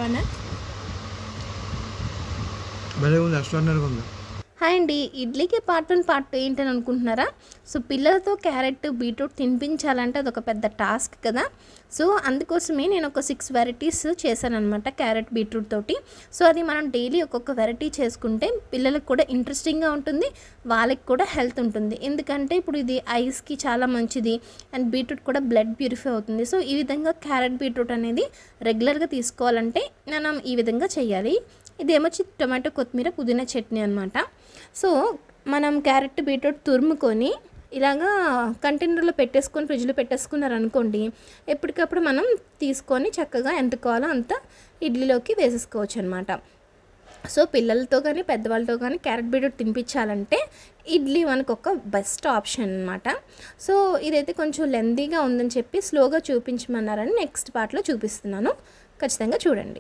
బాగున్నా. హాయ్ అండి. ఇడ్లీకి పార్ట్ 1 పార్ట్ 2 ఏంటని అనుకుంటున్నారా? సో పిల్లలతో క్యారెట్ బీట్రూట్ తినిపించాలంటే అదొక పెద్ద టాస్క్ కదా. సో అందుకోసమే నేను ఒక 6 వెరైటీస్ చేశానన్నమాట క్యారెట్ బీట్రూట్ తోటి. సో అది మనం డైలీ ఒక్కొక్క వెరైటీ చేసుకుంటే పిల్లలకు కూడా ఇంట్రెస్టింగ్గా ఉంటుంది, వాళ్ళకి కూడా హెల్త్ ఉంటుంది. ఎందుకంటే ఇప్పుడు ఇది ఐస్కి చాలా మంచిది అండ్ బీట్రూట్ కూడా బ్లడ్ ప్యూరిఫై అవుతుంది. సో ఈ విధంగా క్యారెట్ బీట్రూట్ అనేది రెగ్యులర్గా తీసుకోవాలంటే మనం ఈ విధంగా చేయాలి. ఇదేమొచ్చి టొమాటో కొత్తిమీర పుదీనా చట్నీ అనమాట. సో మనం క్యారెట్ బీట్రూట్ తురుముకొని ఇలాగా కంటైనర్లో పెట్టేసుకొని ఫ్రిడ్జ్లో పెట్టేసుకున్నారనుకోండి, ఎప్పటికప్పుడు మనం తీసుకొని చక్కగా ఎంత కావాలో అంత ఇడ్లీలోకి వేసేసుకోవచ్చు అనమాట. సో పిల్లలతో కానీ పెద్దవాళ్ళతో కానీ క్యారెట్ బీట్రూట్ తినిపించాలంటే ఇడ్లీ మనకు ఒక బెస్ట్ ఆప్షన్ అనమాట. సో ఇదైతే కొంచెం లెందీగా ఉందని చెప్పి స్లోగా చూపించమన్నారని నెక్స్ట్ పార్ట్లో చూపిస్తున్నాను, ఖచ్చితంగా చూడండి.